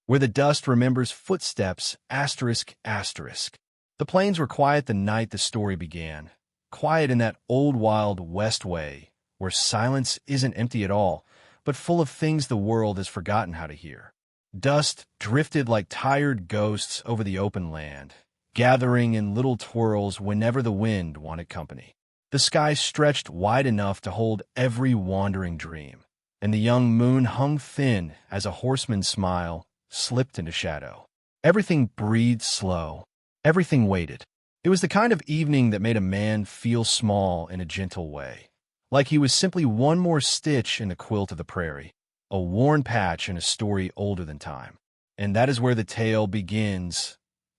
where the dust remembers footsteps, asterisk, asterisk. The plains were quiet the night the story began, quiet in that old wild west way, where silence isn't empty at all, but full of things the world has forgotten how to hear. Dust drifted like tired ghosts over the open land, gathering in little twirls whenever the wind wanted company. The sky stretched wide enough to hold every wandering dream, and the young moon hung thin as a horseman's smile slipped into shadow. Everything breathed slow. Everything waited. It was the kind of evening that made a man feel small in a gentle way, like he was simply one more stitch in the quilt of the prairie, a worn patch in a story older than time. And that is where the tale begins,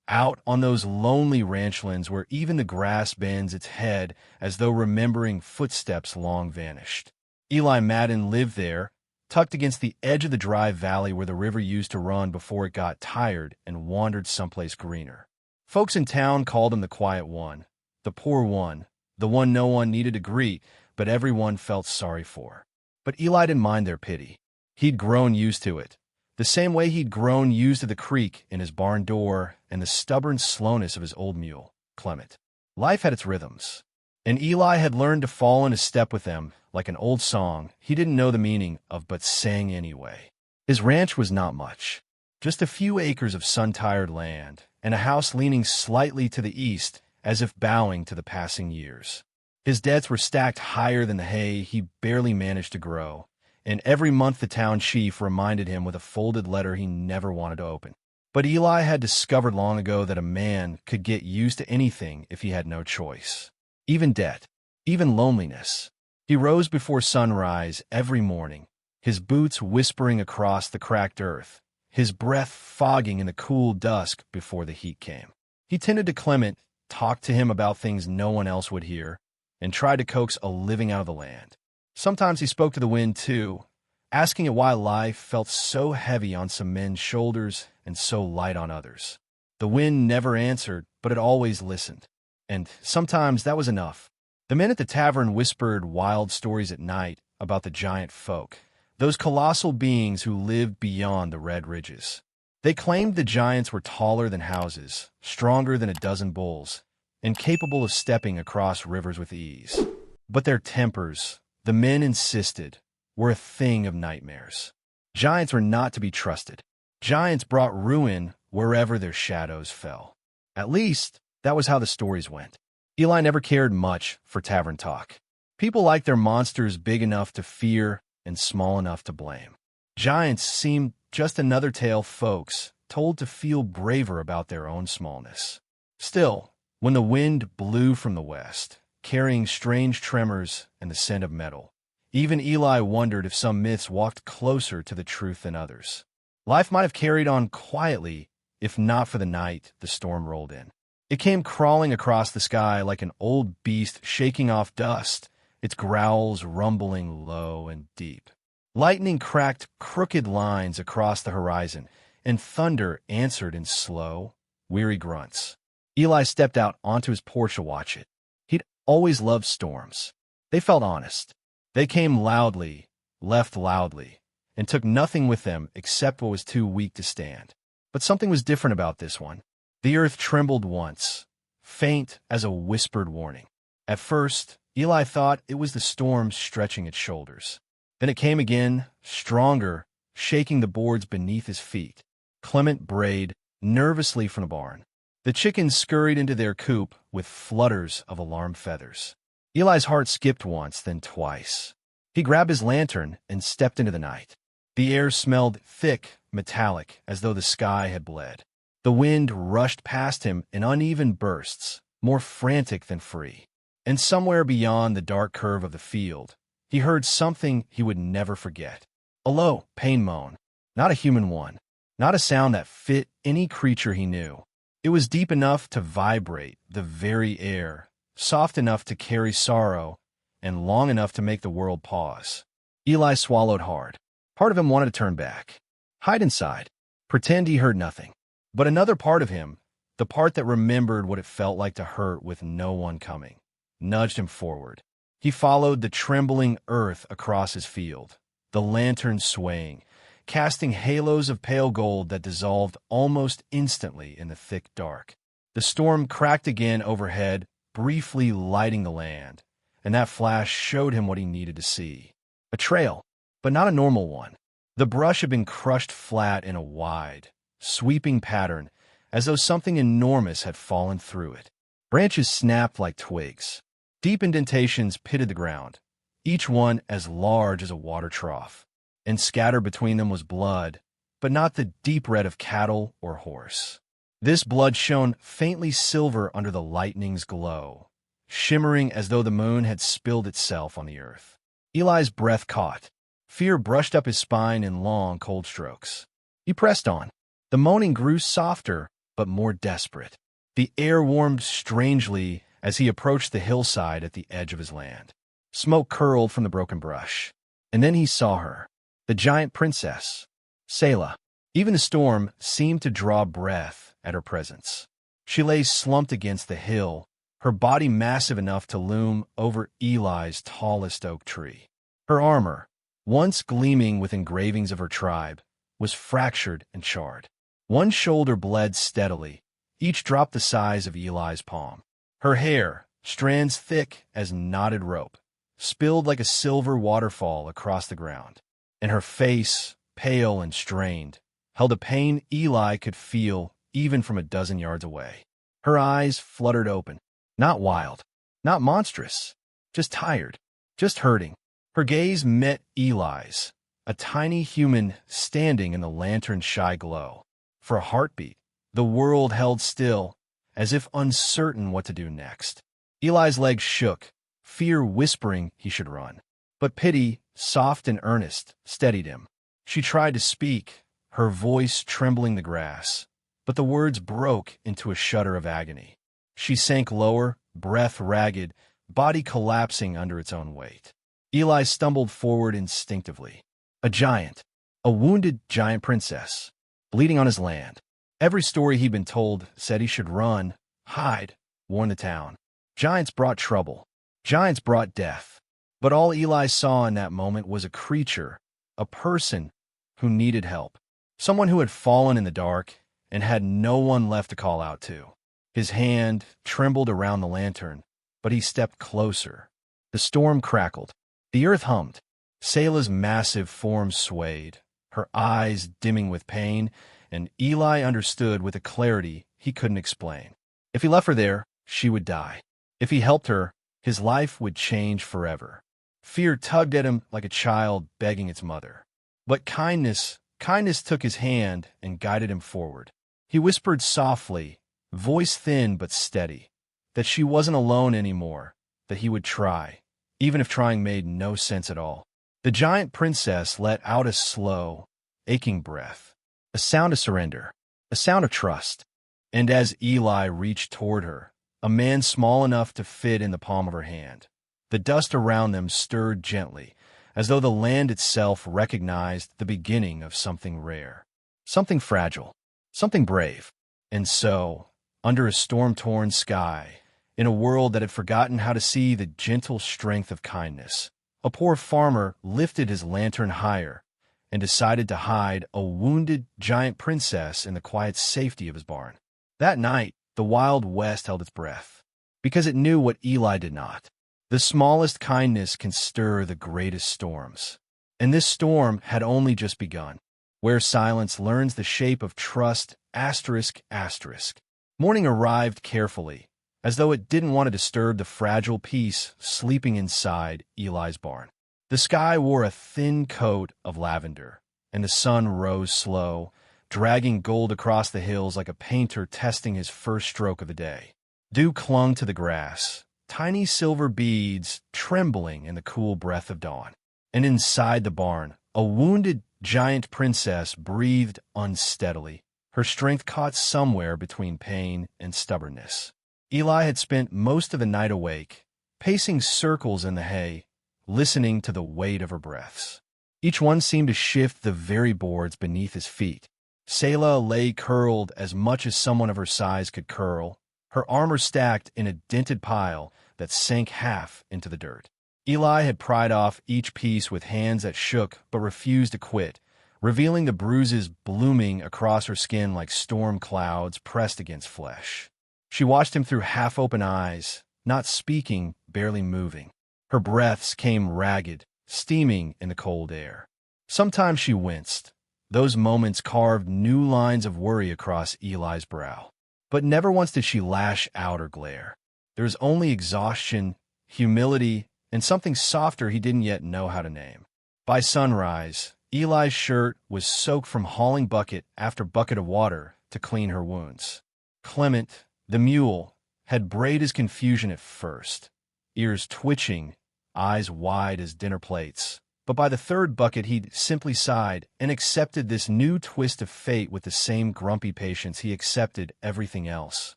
out on those lonely ranchlands where even the grass bends its head as though remembering footsteps long vanished. Eli Madden lived there, tucked against the edge of the dry valley where the river used to run before it got tired and wandered someplace greener. Folks in town called him the quiet one, the poor one, the one no one needed to greet, but everyone felt sorry for. But Eli didn't mind their pity. He'd grown used to it, the same way he'd grown used to the creak in his barn door and the stubborn slowness of his old mule, Clement. Life had its rhythms, and Eli had learned to fall into step with them like an old song he didn't know the meaning of but sang anyway. His ranch was not much, just a few acres of sun-tired land, and a house leaning slightly to the east as if bowing to the passing years. His debts were stacked higher than the hay he barely managed to grow, and every month the town chief reminded him with a folded letter he never wanted to open. But Eli had discovered long ago that a man could get used to anything if he had no choice. Even debt, even loneliness. He rose before sunrise every morning, his boots whispering across the cracked earth, his breath fogging in the cool dusk before the heat came. He tended to Clement, talked to him about things no one else would hear, and tried to coax a living out of the land. Sometimes he spoke to the wind, too, asking it why life felt so heavy on some men's shoulders and so light on others. The wind never answered, but it always listened. And sometimes that was enough. The men at the tavern whispered wild stories at night about the giant folk, those colossal beings who lived beyond the red ridges. They claimed the giants were taller than houses, stronger than a dozen bulls, and capable of stepping across rivers with ease. But their tempers, the men insisted, were a thing of nightmares. Giants were not to be trusted. Giants brought ruin wherever their shadows fell. At least, that was how the stories went. Eli never cared much for tavern talk. People liked their monsters big enough to fear and small enough to blame. Giants seemed just another tale folks told to feel braver about their own smallness. Still, when the wind blew from the west, carrying strange tremors and the scent of metal, even Eli wondered if some myths walked closer to the truth than others. Life might have carried on quietly if not for the night the storm rolled in. It came crawling across the sky like an old beast shaking off dust, its growls rumbling low and deep. Lightning cracked crooked lines across the horizon, and thunder answered in slow, weary grunts. Eli stepped out onto his porch to watch it. He'd always loved storms. They felt honest. They came loudly, left loudly, and took nothing with them except what was too weak to stand. But something was different about this one. The earth trembled once, faint as a whispered warning. At first, Eli thought it was the storm stretching its shoulders. Then it came again, stronger, shaking the boards beneath his feet. Clement brayed nervously from the barn. The chickens scurried into their coop with flutters of alarm feathers. Eli's heart skipped once, then twice. He grabbed his lantern and stepped into the night. The air smelled thick, metallic, as though the sky had bled. The wind rushed past him in uneven bursts, more frantic than free. And somewhere beyond the dark curve of the field, he heard something he would never forget. A low, pain moan, not a human one, not a sound that fit any creature he knew. It was deep enough to vibrate the very air, soft enough to carry sorrow, and long enough to make the world pause. Eli swallowed hard. Part of him wanted to turn back, hide inside, pretend he heard nothing. But another part of him, the part that remembered what it felt like to hurt with no one coming, nudged him forward. He followed the trembling earth across his field, the lantern swaying, casting halos of pale gold that dissolved almost instantly in the thick dark. The storm cracked again overhead, briefly lighting the land, and that flash showed him what he needed to see. A trail, but not a normal one. The brush had been crushed flat in a wide, sweeping pattern, as though something enormous had fallen through it. Branches snapped like twigs. Deep indentations pitted the ground, each one as large as a water trough, and scattered between them was blood, but not the deep red of cattle or horse. This blood shone faintly silver under the lightning's glow, shimmering as though the moon had spilled itself on the earth. Eli's breath caught. Fear brushed up his spine in long, cold strokes. He pressed on. The moaning grew softer, but more desperate. The air warmed strangely as he approached the hillside at the edge of his land. Smoke curled from the broken brush. And then he saw her, the giant princess, Selah. Even the storm seemed to draw breath at her presence. She lay slumped against the hill, her body massive enough to loom over Eli's tallest oak tree. Her armor, once gleaming with engravings of her tribe, was fractured and charred. One shoulder bled steadily, each drop the size of Eli's palm. Her hair, strands thick as knotted rope, spilled like a silver waterfall across the ground, and her face, pale and strained, held a pain Eli could feel even from a dozen yards away. Her eyes fluttered open, not wild, not monstrous, just tired, just hurting. Her gaze met Eli's, a tiny human standing in the lantern's shy glow. For a heartbeat, the world held still, as if uncertain what to do next. Eli's legs shook, fear whispering he should run. But pity, soft and earnest, steadied him. She tried to speak, her voice trembling the grass, but the words broke into a shudder of agony. She sank lower, breath ragged, body collapsing under its own weight. Eli stumbled forward instinctively. A giant, a wounded giant princess, bleeding on his land. Every story he'd been told said he should run, hide, warn the town. Giants brought trouble. Giants brought death. But all Eli saw in that moment was a creature, a person who needed help. Someone who had fallen in the dark and had no one left to call out to. His hand trembled around the lantern, but he stepped closer. The storm crackled. The earth hummed. Selah's massive form swayed, her eyes dimming with pain, and Eli understood with a clarity he couldn't explain. If he left her there, she would die. If he helped her, his life would change forever. Fear tugged at him like a child begging its mother. But kindness took his hand and guided him forward. He whispered softly, voice thin but steady, that she wasn't alone anymore, that he would try, even if trying made no sense at all. The giant princess let out a slow, aching breath, a sound of surrender, a sound of trust. And as Eli reached toward her, a man small enough to fit in the palm of her hand, the dust around them stirred gently, as though the land itself recognized the beginning of something rare, something fragile, something brave. And so, under a storm-torn sky, in a world that had forgotten how to see the gentle strength of kindness, a poor farmer lifted his lantern higher and decided to hide a wounded giant princess in the quiet safety of his barn. That night, the Wild West held its breath, because it knew what Eli did not. The smallest kindness can stir the greatest storms. And this storm had only just begun. Where silence learns the shape of trust, asterisk, asterisk. Morning arrived carefully, as though it didn't want to disturb the fragile peace sleeping inside Eli's barn. The sky wore a thin coat of lavender, and the sun rose slow, dragging gold across the hills like a painter testing his first stroke of the day. Dew clung to the grass, tiny silver beads trembling in the cool breath of dawn. And inside the barn, a wounded giant princess breathed unsteadily, her strength caught somewhere between pain and stubbornness. Eli had spent most of the night awake, pacing circles in the hay, listening to the weight of her breaths. Each one seemed to shift the very boards beneath his feet. Selah lay curled as much as someone of her size could curl, her armor stacked in a dented pile that sank half into the dirt. Eli had pried off each piece with hands that shook but refused to quit, revealing the bruises blooming across her skin like storm clouds pressed against flesh. She watched him through half-open eyes, not speaking, barely moving. Her breaths came ragged, steaming in the cold air. Sometimes she winced. Those moments carved new lines of worry across Eli's brow. But never once did she lash out or glare. There was only exhaustion, humility, and something softer he didn't yet know how to name. By sunrise, Eli's shirt was soaked from hauling bucket after bucket of water to clean her wounds. Clement, the mule, had brayed his confusion at first, ears twitching, eyes wide as dinner plates. But by the third bucket he'd simply sighed and accepted this new twist of fate with the same grumpy patience he accepted everything else.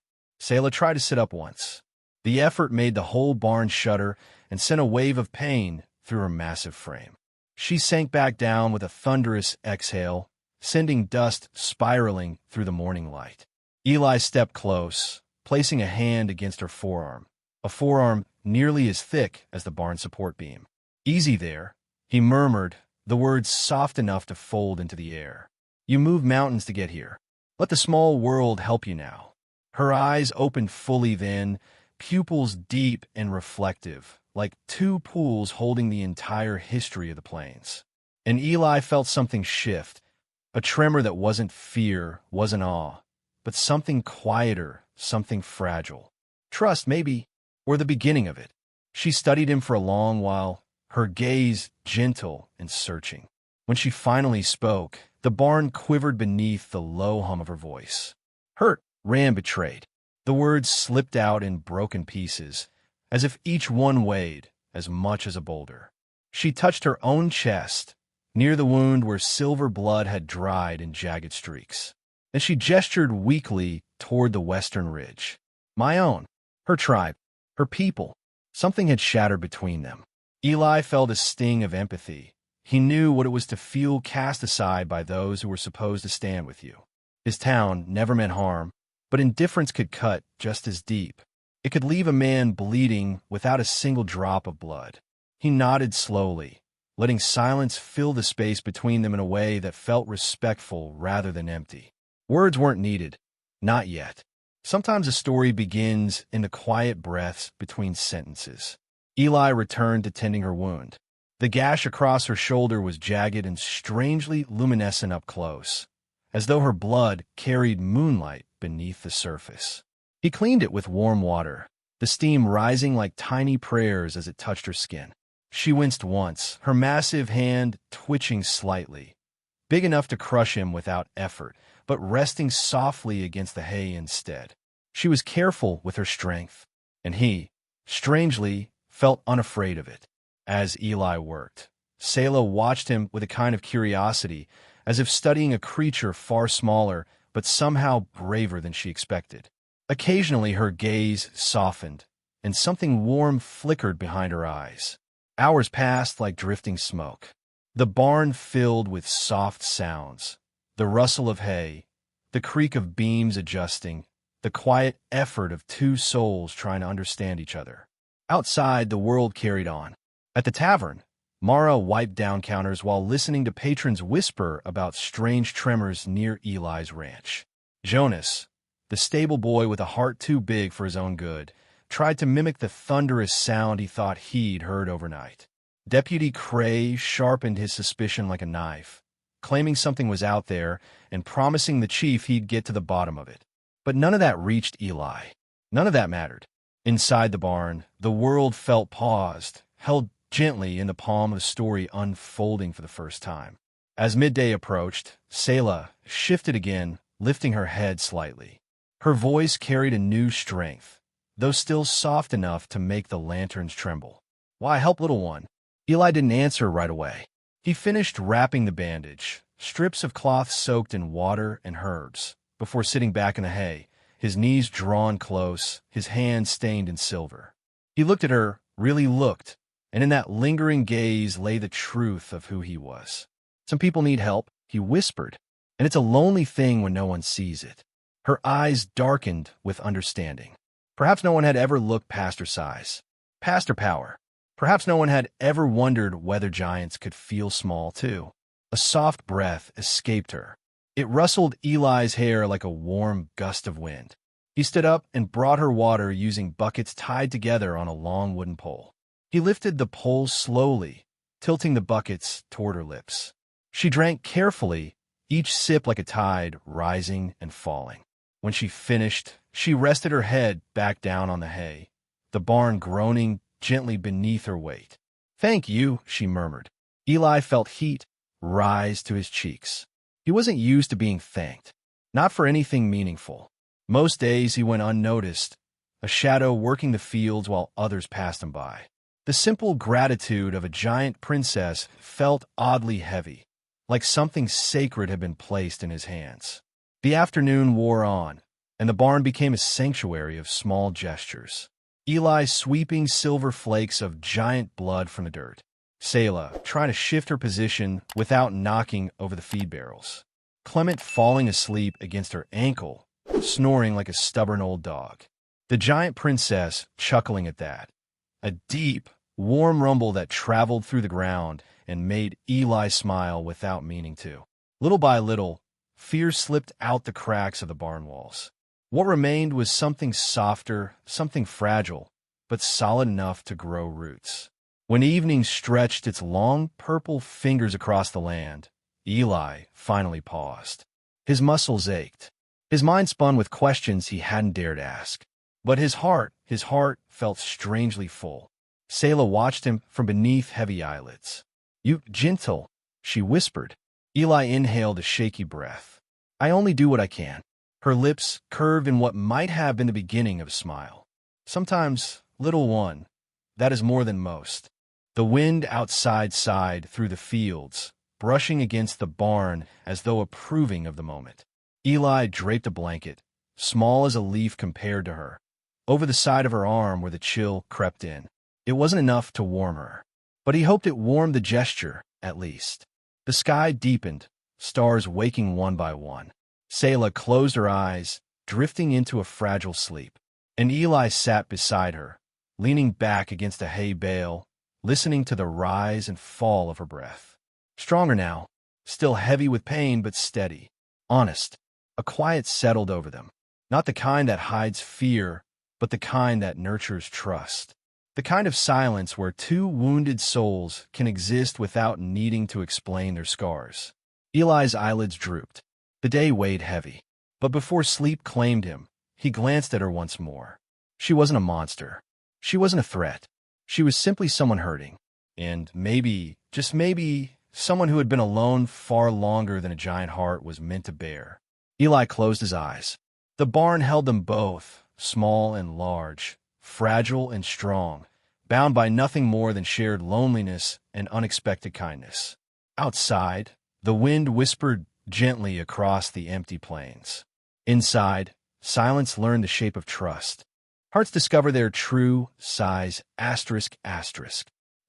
Selah tried to sit up once. The effort made the whole barn shudder and sent a wave of pain through her massive frame. She sank back down with a thunderous exhale, sending dust spiraling through the morning light. Eli stepped close, placing a hand against her forearm, a forearm nearly as thick as the barn support beam. "Easy there," he murmured, the words soft enough to fold into the air. "You moved mountains to get here. Let the small world help you now." Her eyes opened fully then, pupils deep and reflective, like two pools holding the entire history of the plains. And Eli felt something shift, a tremor that wasn't fear, wasn't awe, but something quieter, something fragile. Trust, maybe, or the beginning of it. She studied him for a long while, her gaze gentle and searching. When she finally spoke, the barn quivered beneath the low hum of her voice. "Hurt, ran betrayed." The words slipped out in broken pieces, as if each one weighed as much as a boulder. She touched her own chest, near the wound where silver blood had dried in jagged streaks. Then she gestured weakly toward the western ridge. My own, her tribe, her people. Something had shattered between them. Eli felt a sting of empathy. He knew what it was to feel cast aside by those who were supposed to stand with you. His town never meant harm, but indifference could cut just as deep. It could leave a man bleeding without a single drop of blood. He nodded slowly, letting silence fill the space between them in a way that felt respectful rather than empty. Words weren't needed. Not yet. Sometimes a story begins in the quiet breaths between sentences. Eli returned to tending her wound. The gash across her shoulder was jagged and strangely luminescent up close, as though her blood carried moonlight beneath the surface. He cleaned it with warm water, the steam rising like tiny prayers as it touched her skin. She winced once, her massive hand twitching slightly, big enough to crush him without effort, but resting softly against the hay instead. She was careful with her strength, and he, strangely, felt unafraid of it. As Eli worked, Selah watched him with a kind of curiosity, as if studying a creature far smaller but somehow braver than she expected. Occasionally her gaze softened, and something warm flickered behind her eyes. Hours passed like drifting smoke. The barn filled with soft sounds, the rustle of hay, the creak of beams adjusting, the quiet effort of two souls trying to understand each other. Outside, the world carried on. At the tavern, Mara wiped down counters while listening to patrons whisper about strange tremors near Eli's ranch. Jonas, the stable boy with a heart too big for his own good, tried to mimic the thunderous sound he thought he'd heard overnight. Deputy Cray sharpened his suspicion like a knife, claiming something was out there and promising the chief he'd get to the bottom of it. But none of that reached Eli. None of that mattered. Inside the barn, the world felt paused, held gently in the palm of the story unfolding for the first time. As midday approached, Selah shifted again, lifting her head slightly. Her voice carried a new strength, though still soft enough to make the lanterns tremble. "Why, help, little one?" Eli didn't answer right away. He finished wrapping the bandage, strips of cloth soaked in water and herbs, before sitting back in the hay, his knees drawn close, his hands stained in silver. He looked at her, really looked, and in that lingering gaze lay the truth of who he was. "Some people need help," he whispered, "and it's a lonely thing when no one sees it." Her eyes darkened with understanding. Perhaps no one had ever looked past her size, past her power. Perhaps no one had ever wondered whether giants could feel small, too. A soft breath escaped her. It rustled Eli's hair like a warm gust of wind. He stood up and brought her water using buckets tied together on a long wooden pole. He lifted the pole slowly, tilting the buckets toward her lips. She drank carefully, each sip like a tide rising and falling. When she finished, she rested her head back down on the hay, the barn groaning gently beneath her weight. "Thank you," she murmured. Eli felt heat rise to his cheeks. He wasn't used to being thanked, not for anything meaningful. Most days he went unnoticed, a shadow working the fields while others passed him by. The simple gratitude of a giant princess felt oddly heavy, like something sacred had been placed in his hands. The afternoon wore on, and the barn became a sanctuary of small gestures. Eli sweeping silver flakes of giant blood from the dirt. Selah trying to shift her position without knocking over the feed barrels. Clement falling asleep against her ankle, snoring like a stubborn old dog. The giant princess chuckling at that. A deep, warm rumble that traveled through the ground and made Eli smile without meaning to. Little by little, fear slipped out the cracks of the barn walls. What remained was something softer, something fragile, but solid enough to grow roots. When evening stretched its long purple fingers across the land, Eli finally paused. His muscles ached. His mind spun with questions he hadn't dared ask. But his heart felt strangely full. Selah watched him from beneath heavy eyelids. "You gentle," she whispered. Eli inhaled a shaky breath. "I only do what I can." Her lips curved in what might have been the beginning of a smile. "Sometimes, little one, that is more than most." The wind outside sighed through the fields, brushing against the barn as though approving of the moment. Eli draped a blanket, small as a leaf compared to her, over the side of her arm where the chill crept in. It wasn't enough to warm her, but he hoped it warmed the gesture, at least. The sky deepened, stars waking one by one. Selah closed her eyes, drifting into a fragile sleep, and Eli sat beside her, leaning back against a hay bale, listening to the rise and fall of her breath. Stronger now, still heavy with pain but steady, honest. A quiet settled over them, not the kind that hides fear, but the kind that nurtures trust. The kind of silence where two wounded souls can exist without needing to explain their scars. Eli's eyelids drooped. The day weighed heavy, but before sleep claimed him, he glanced at her once more. She wasn't a monster. She wasn't a threat. She was simply someone hurting, and maybe, just maybe, someone who had been alone far longer than a giant heart was meant to bear. Eli closed his eyes. The barn held them both, small and large, fragile and strong, bound by nothing more than shared loneliness and unexpected kindness. Outside, the wind whispered gently across the empty plains. Inside, silence learned the shape of trust. Hearts discover their true size ***.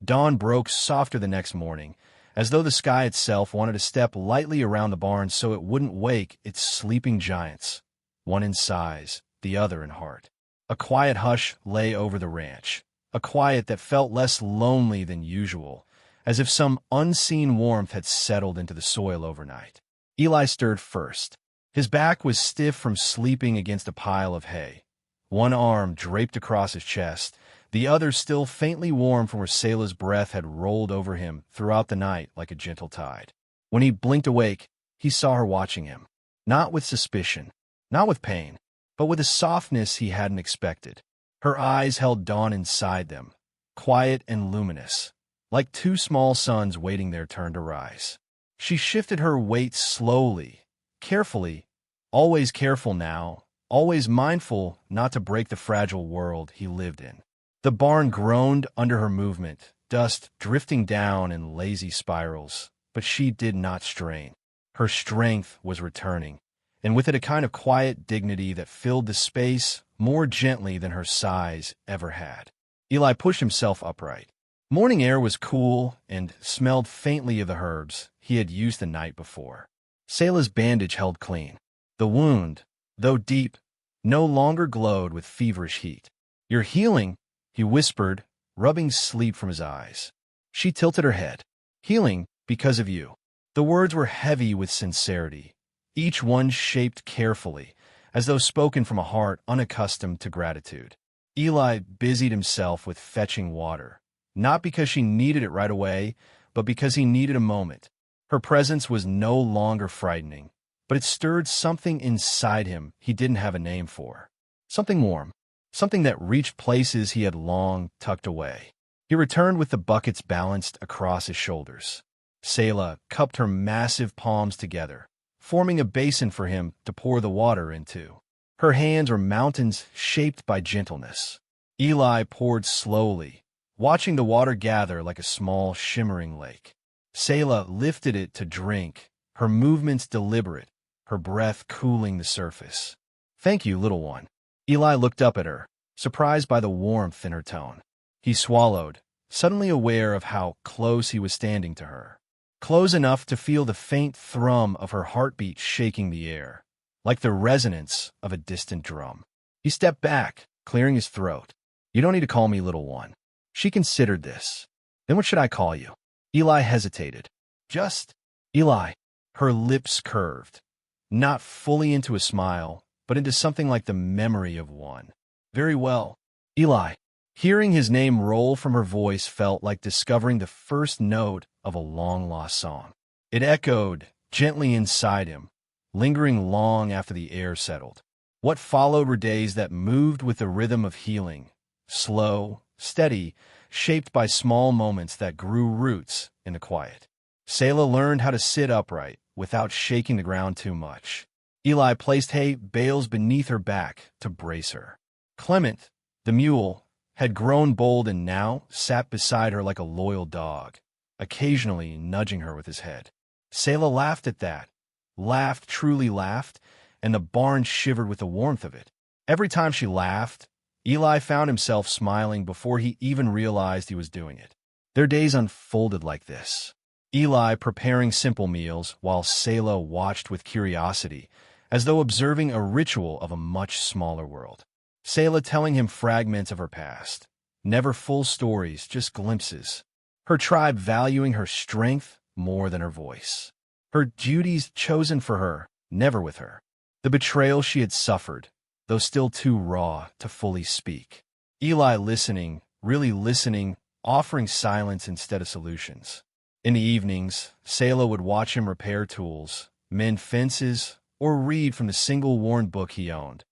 Dawn broke softer the next morning, as though the sky itself wanted to step lightly around the barn so it wouldn't wake its sleeping giants, one in size, the other in heart. A quiet hush lay over the ranch, a quiet that felt less lonely than usual, as if some unseen warmth had settled into the soil overnight. Eli stirred first. His back was stiff from sleeping against a pile of hay. One arm draped across his chest, the other still faintly warm from where Selah's breath had rolled over him throughout the night like a gentle tide. When he blinked awake, he saw her watching him, not with suspicion, not with pain, but with a softness he hadn't expected. Her eyes held dawn inside them, quiet and luminous, like two small suns waiting their turn to rise. She shifted her weight slowly, carefully, always careful now, always mindful not to break the fragile world he lived in. The barn groaned under her movement, dust drifting down in lazy spirals, but she did not strain. Her strength was returning, and with it a kind of quiet dignity that filled the space more gently than her size ever had. Eli pushed himself upright. Morning air was cool and smelled faintly of the herbs he had used the night before. Selah's bandage held clean. The wound, though deep, no longer glowed with feverish heat. "You're healing," he whispered, rubbing sleep from his eyes. She tilted her head. "Healing because of you." The words were heavy with sincerity, each one shaped carefully, as though spoken from a heart unaccustomed to gratitude. Eli busied himself with fetching water, not because she needed it right away, but because he needed a moment. Her presence was no longer frightening, but it stirred something inside him he didn't have a name for. Something warm, something that reached places he had long tucked away. He returned with the buckets balanced across his shoulders. Selah cupped her massive palms together, forming a basin for him to pour the water into. Her hands were mountains shaped by gentleness. Eli poured slowly, watching the water gather like a small, shimmering lake. Selah lifted it to drink, her movements deliberate, her breath cooling the surface. "Thank you, little one." Eli looked up at her, surprised by the warmth in her tone. He swallowed, suddenly aware of how close he was standing to her. Close enough to feel the faint thrum of her heartbeat shaking the air, like the resonance of a distant drum. He stepped back, clearing his throat. "You don't need to call me little one." She considered this. "Then what should I call you?" Eli hesitated. "Just Eli." Her lips curved, not fully into a smile, but into something like the memory of one. "Very well, Eli." Hearing his name roll from her voice felt like discovering the first note of a long-lost song. It echoed gently inside him, lingering long after the air settled. What followed were days that moved with the rhythm of healing, slow, steady, shaped by small moments that grew roots in the quiet. Selah learned how to sit upright without shaking the ground too much. Eli placed hay bales beneath her back to brace her. Clement, the mule, had grown bold and now sat beside her like a loyal dog, occasionally nudging her with his head. Selah laughed at that, truly laughed, and the barn shivered with the warmth of it. Every time she laughed, Eli found himself smiling before he even realized he was doing it. Their days unfolded like this. Eli preparing simple meals while Selah watched with curiosity, as though observing a ritual of a much smaller world. Selah telling him fragments of her past, never full stories, just glimpses. Her tribe valuing her strength more than her voice. Her duties chosen for her, never with her. The betrayal she had suffered, though still too raw to fully speak. Eli listening, really listening, offering silence instead of solutions. In the evenings, Selah would watch him repair tools, mend fences, or read from the single worn book he owned.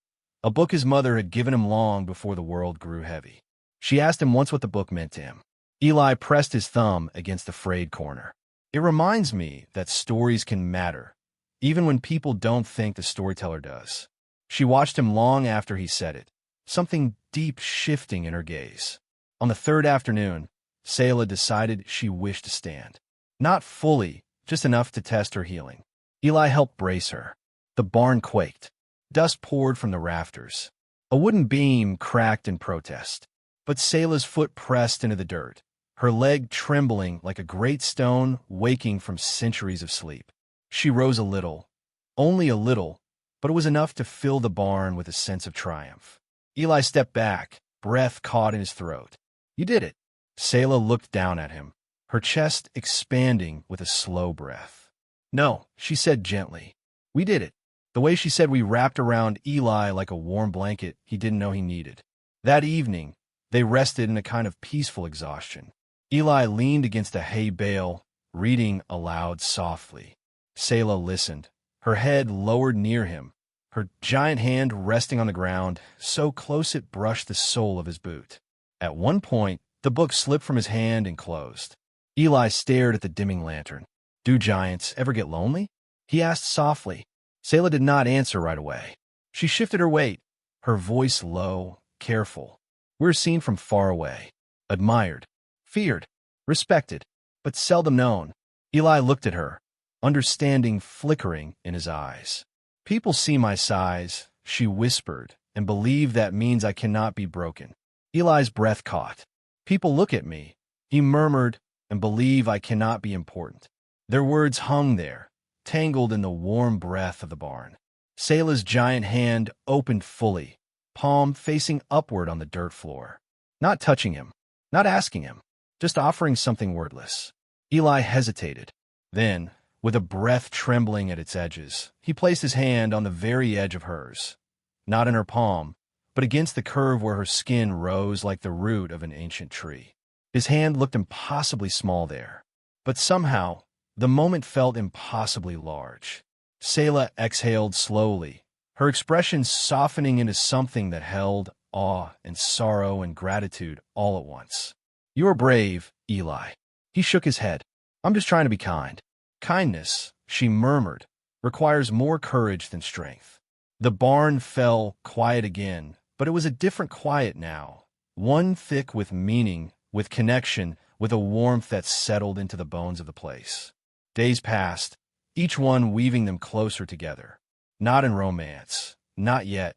A book his mother had given him long before the world grew heavy. She asked him once what the book meant to him. Eli pressed his thumb against the frayed corner. "It reminds me that stories can matter, even when people don't think the storyteller does." She watched him long after he said it, something deep shifting in her gaze. On the third afternoon, Selah decided she wished to stand. Not fully, just enough to test her healing. Eli helped brace her. The barn quaked. Dust poured from the rafters. A wooden beam cracked in protest. But Selah's foot pressed into the dirt, her leg trembling like a great stone waking from centuries of sleep. She rose a little, only a little, but it was enough to fill the barn with a sense of triumph. Eli stepped back, breath caught in his throat. "You did it." Selah looked down at him, her chest expanding with a slow breath. "No," she said gently. "We did it." The way she said we wrapped around Eli like a warm blanket he didn't know he needed. That evening, they rested in a kind of peaceful exhaustion. Eli leaned against a hay bale, reading aloud softly. Selah listened, her head lowered near him, her giant hand resting on the ground, so close it brushed the sole of his boot. At one point, the book slipped from his hand and closed. Eli stared at the dimming lantern. "Do giants ever get lonely?" he asked softly. Selah did not answer right away. She shifted her weight, her voice low, careful. "We're seen from far away, admired, feared, respected, but seldom known." Eli looked at her, understanding flickering in his eyes. "People see my size," she whispered, "and believe that means I cannot be broken." Eli's breath caught. "People look at me," he murmured, "and believe I cannot be important." Their words hung there, tangled in the warm breath of the barn. Selah's giant hand opened fully, palm facing upward on the dirt floor. Not touching him, not asking him, just offering something wordless. Eli hesitated. Then, with a breath trembling at its edges. He placed his hand on the very edge of hers, not in her palm, but against the curve where her skin rose like the root of an ancient tree. His hand looked impossibly small there, but somehow the moment felt impossibly large. Selah exhaled slowly, her expression softening into something that held awe and sorrow and gratitude all at once. "You are brave, Eli." He shook his head. "I'm just trying to be kind." "Kindness," she murmured, "requires more courage than strength." The barn fell quiet again, but it was a different quiet now, one thick with meaning, with connection, with a warmth that settled into the bones of the place. Days passed, each one weaving them closer together. Not in romance, not yet,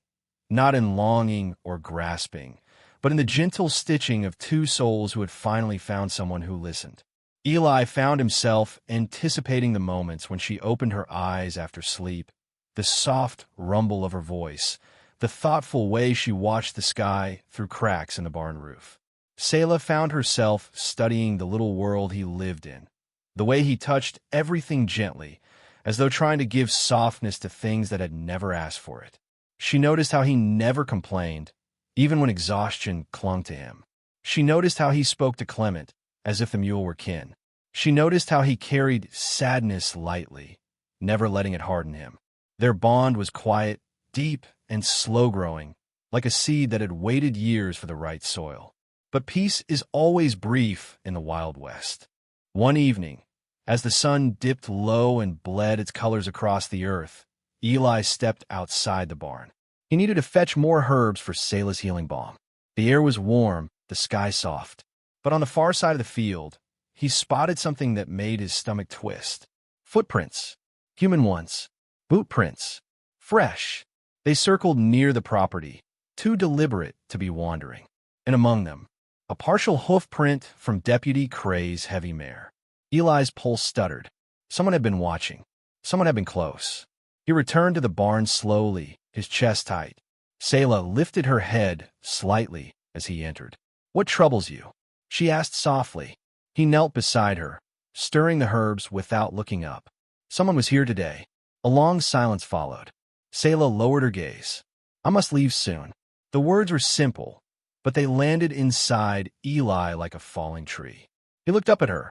not in longing or grasping, but in the gentle stitching of two souls who had finally found someone who listened. Eli found himself anticipating the moments when she opened her eyes after sleep, the soft rumble of her voice, the thoughtful way she watched the sky through cracks in the barn roof. Selah found herself studying the little world he lived in, the way he touched everything gently, as though trying to give softness to things that had never asked for it. She noticed how he never complained, even when exhaustion clung to him. She noticed how he spoke to Clement, as if the mule were kin. She noticed how he carried sadness lightly, never letting it harden him. Their bond was quiet, deep, and slow-growing, like a seed that had waited years for the right soil. But peace is always brief in the Wild West. One evening, as the sun dipped low and bled its colors across the earth, Eli stepped outside the barn. He needed to fetch more herbs for Selah's healing balm. The air was warm, the sky soft. But on the far side of the field, he spotted something that made his stomach twist. Footprints. Human ones. Boot prints. Fresh. They circled near the property, too deliberate to be wandering. And among them, a partial hoof print from Deputy Cray's heavy mare. Eli's pulse stuttered. Someone had been watching. Someone had been close. He returned to the barn slowly, his chest tight. Selah lifted her head slightly as he entered. "What troubles you?" she asked softly. He knelt beside her, stirring the herbs without looking up. "Someone was here today." A long silence followed. Selah lowered her gaze. "I must leave soon." The words were simple, but they landed inside Eli like a falling tree. He looked up at her,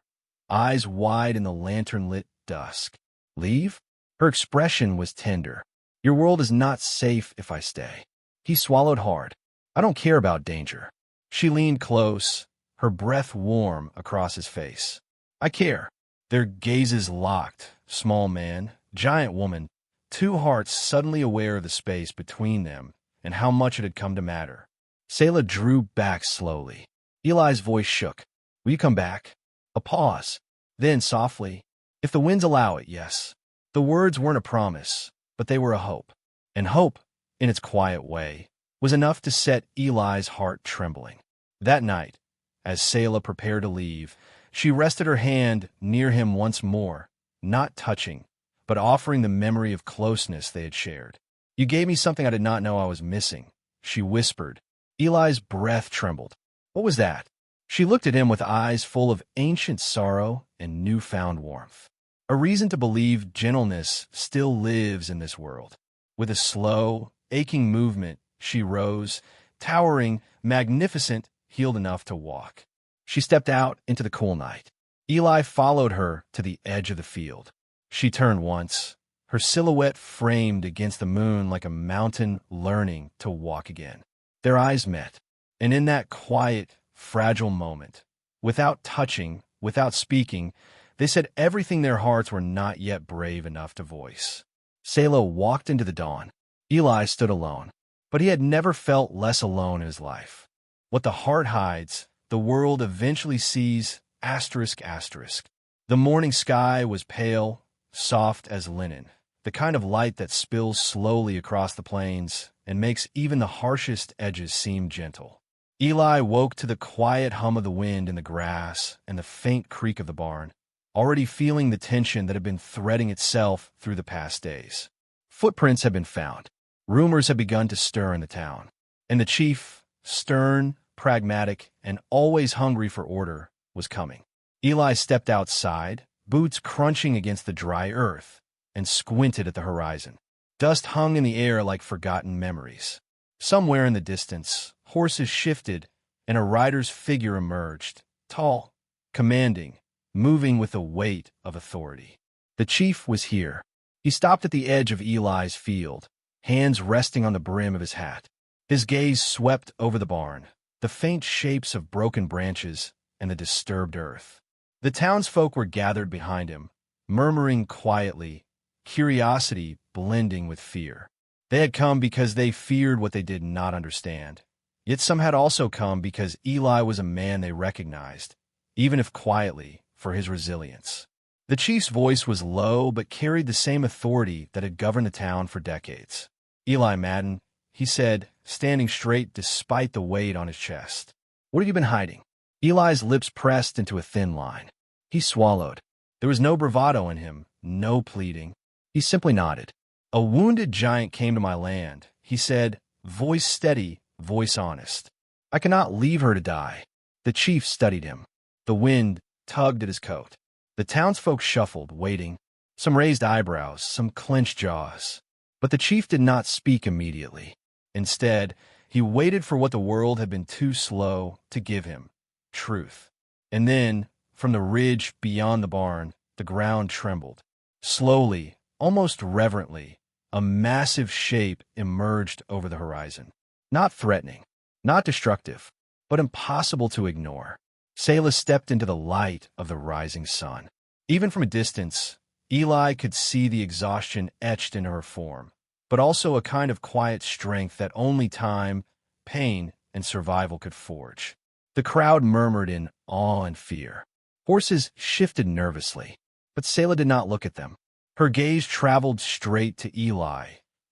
eyes wide in the lantern-lit dusk. "Leave?" Her expression was tender. "Your world is not safe if I stay." He swallowed hard. "I don't care about danger." She leaned close, her breath warm across his face. "I care." Their gazes locked, small man, giant woman, two hearts suddenly aware of the space between them and how much it had come to matter. Selah drew back slowly. Eli's voice shook. "Will you come back?" A pause. Then, softly, "If the winds allow it, yes." The words weren't a promise, but they were a hope. And hope, in its quiet way, was enough to set Eli's heart trembling. That night, as Selah prepared to leave, she rested her hand near him once more, not touching, but offering the memory of closeness they had shared. "You gave me something I did not know I was missing," she whispered. Eli's breath trembled. "What was that?" She looked at him with eyes full of ancient sorrow and newfound warmth. "A reason to believe gentleness still lives in this world." With a slow, aching movement, she rose, towering, magnificent, healed enough to walk. She stepped out into the cool night. Eli followed her to the edge of the field. She turned once, her silhouette framed against the moon like a mountain learning to walk again. Their eyes met, and in that quiet, fragile moment, without touching, without speaking, they said everything their hearts were not yet brave enough to voice. Selah walked into the dawn. Eli stood alone, but he had never felt less alone in his life. What the heart hides, the world eventually sees, asterisk, asterisk. The morning sky was pale, soft as linen, the kind of light that spills slowly across the plains and makes even the harshest edges seem gentle. Eli woke to the quiet hum of the wind in the grass and the faint creak of the barn, already feeling the tension that had been threading itself through the past days. Footprints had been found. Rumors had begun to stir in the town. And the chief, stern, pragmatic, and always hungry for order, was coming. Eli stepped outside, boots crunching against the dry earth, and squinted at the horizon. Dust hung in the air like forgotten memories. Somewhere in the distance, horses shifted, and a rider's figure emerged, tall, commanding, moving with the weight of authority. The chief was here. He stopped at the edge of Eli's field, hands resting on the brim of his hat. His gaze swept over the barn, the faint shapes of broken branches and the disturbed earth. The townsfolk were gathered behind him, murmuring quietly, curiosity blending with fear. They had come because they feared what they did not understand. Yet some had also come because Eli was a man they recognized, even if quietly, for his resilience. The chief's voice was low but carried the same authority that had governed the town for decades. "Eli Madden," he said, standing straight despite the weight on his chest. "What have you been hiding?" Eli's lips pressed into a thin line. He swallowed. There was no bravado in him, no pleading. He simply nodded. "A wounded giant came to my land," he said, voice steady, voice honest. "I cannot leave her to die." The chief studied him. The wind tugged at his coat. The townsfolk shuffled, waiting. Some raised eyebrows, some clenched jaws. But the chief did not speak immediately. Instead, he waited for what the world had been too slow to give him: truth. And then, from the ridge beyond the barn, the ground trembled. Slowly, almost reverently, a massive shape emerged over the horizon. Not threatening, not destructive, but impossible to ignore. Selah stepped into the light of the rising sun. Even from a distance, Eli could see the exhaustion etched into her form, but also a kind of quiet strength that only time, pain, and survival could forge. The crowd murmured in awe and fear. Horses shifted nervously, but Selah did not look at them. Her gaze traveled straight to Eli,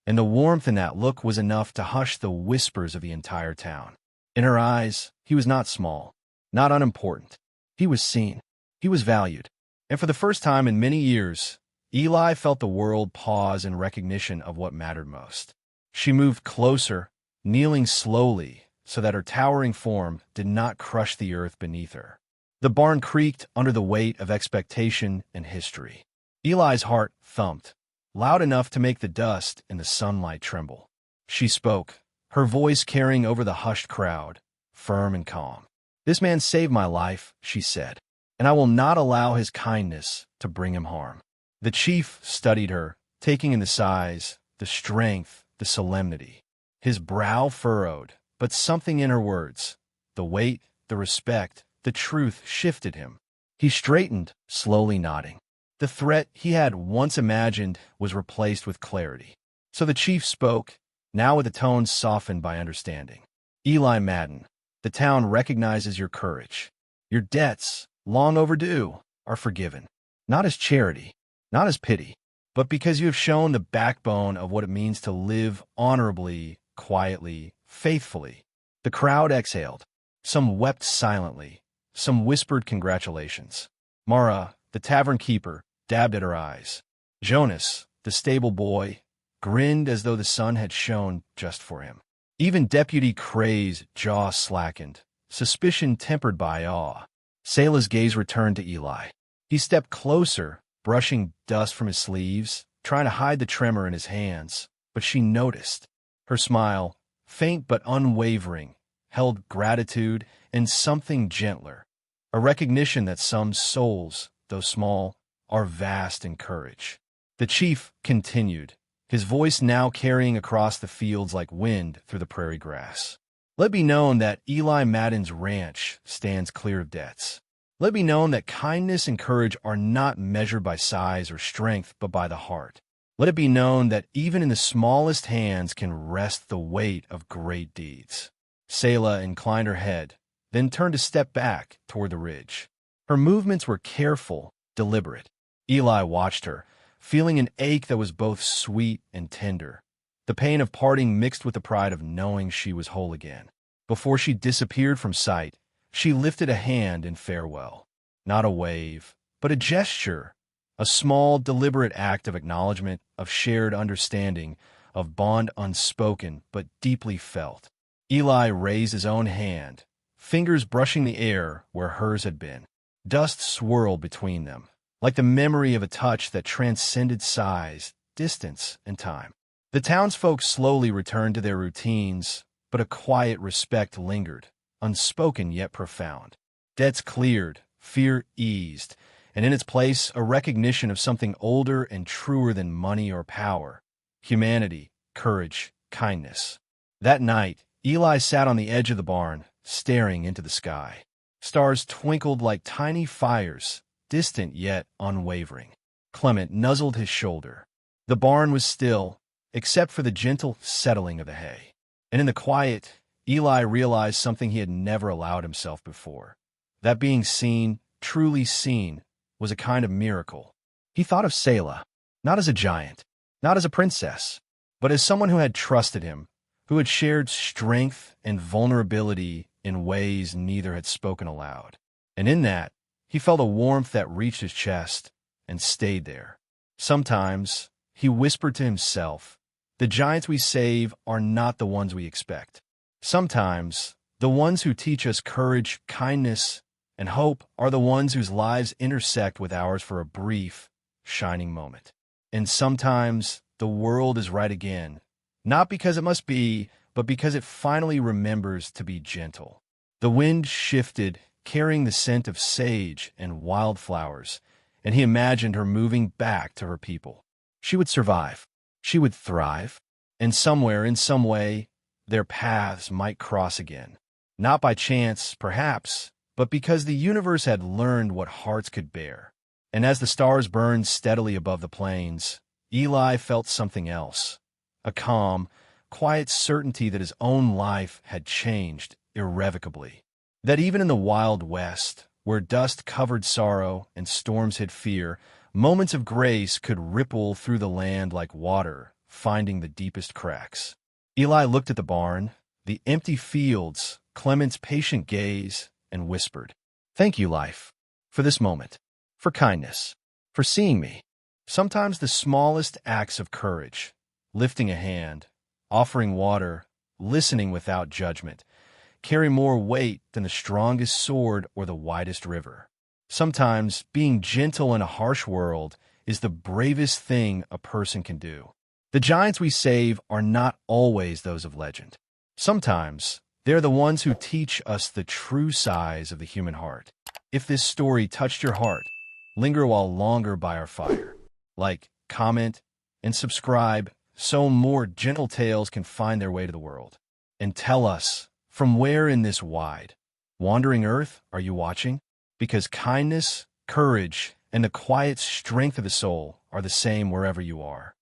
and the warmth in that look was enough to hush the whispers of the entire town. In her eyes, he was not small, not unimportant. He was seen. He was valued. And for the first time in many years, Eli felt the world pause in recognition of what mattered most. She moved closer, kneeling slowly so that her towering form did not crush the earth beneath her. The barn creaked under the weight of expectation and history. Eli's heart thumped, loud enough to make the dust in the sunlight tremble. She spoke, her voice carrying over the hushed crowd, firm and calm. "This man saved my life," she said, "and I will not allow his kindness to bring him harm." The chief studied her, taking in the size, the strength, the solemnity. His brow furrowed, but something in her words, the weight, the respect, the truth shifted him. He straightened, slowly nodding. The threat he had once imagined was replaced with clarity. So the chief spoke, now with a tone softened by understanding. "Eli Madden, the town recognizes your courage. Your debts, long overdue, are forgiven. Not as charity, not as pity, but because you have shown the backbone of what it means to live honorably, quietly, faithfully." The crowd exhaled. Some wept silently. Some whispered congratulations. Mara, the tavern keeper, dabbed at her eyes. Jonas, the stable boy, grinned as though the sun had shone just for him. Even Deputy Cray's jaw slackened, suspicion tempered by awe. Selah's gaze returned to Eli. He stepped closer, brushing dust from his sleeves, trying to hide the tremor in his hands, but she noticed. Her smile, faint but unwavering, held gratitude and something gentler, a recognition that some souls, though small, are vast in courage. The chief continued, his voice now carrying across the fields like wind through the prairie grass. "Let it be known that Eli Madden's ranch stands clear of debts. Let it be known that kindness and courage are not measured by size or strength, but by the heart. Let it be known that even in the smallest hands can rest the weight of great deeds." Selah inclined her head, then turned a step back toward the ridge. Her movements were careful, deliberate. Eli watched her, feeling an ache that was both sweet and tender, the pain of parting mixed with the pride of knowing she was whole again. Before she disappeared from sight, she lifted a hand in farewell. Not a wave, but a gesture, a small, deliberate act of acknowledgement, of shared understanding, of bond unspoken but deeply felt. Eli raised his own hand, fingers brushing the air where hers had been. Dust swirled between them, like the memory of a touch that transcended size, distance, and time. The townsfolk slowly returned to their routines, but a quiet respect lingered, unspoken yet profound. Debts cleared, fear eased, and in its place a recognition of something older and truer than money or power: humanity, courage, kindness. That night, Eli sat on the edge of the barn, staring into the sky. Stars twinkled like tiny fires, distant yet unwavering. Clement nuzzled his shoulder. The barn was still, except for the gentle settling of the hay. And in the quiet, Eli realized something he had never allowed himself before: that being seen, truly seen, was a kind of miracle. He thought of Selah, not as a giant, not as a princess, but as someone who had trusted him, who had shared strength and vulnerability in ways neither had spoken aloud. And in that, he felt a warmth that reached his chest and stayed there. Sometimes, he whispered to himself, the giants we save are not the ones we expect. Sometimes, the ones who teach us courage, kindness, and hope are the ones whose lives intersect with ours for a brief, shining moment. And sometimes, the world is right again, not because it must be, but because it finally remembers to be gentle. The wind shifted, carrying the scent of sage and wildflowers, and he imagined her moving back to her people. She would survive. She would thrive. And somewhere, in some way, their paths might cross again. Not by chance, perhaps, but because the universe had learned what hearts could bear. And as the stars burned steadily above the plains, Eli felt something else: a calm, quiet certainty that his own life had changed irrevocably. That even in the Wild West, where dust covered sorrow and storms hid fear, moments of grace could ripple through the land like water, finding the deepest cracks. Eli looked at the barn, the empty fields, Clement's patient gaze, and whispered, "Thank you, life, for this moment, for kindness, for seeing me." Sometimes the smallest acts of courage, lifting a hand, offering water, listening without judgment, carry more weight than the strongest sword or the widest river. Sometimes being gentle in a harsh world is the bravest thing a person can do. The giants we save are not always those of legend. Sometimes they're the ones who teach us the true size of the human heart. If this story touched your heart, linger while longer by our fire. Like, comment, and subscribe so more gentle tales can find their way to the world. And tell us, from where in this wide, wandering earth are you watching? Because kindness, courage, and the quiet strength of the soul are the same wherever you are.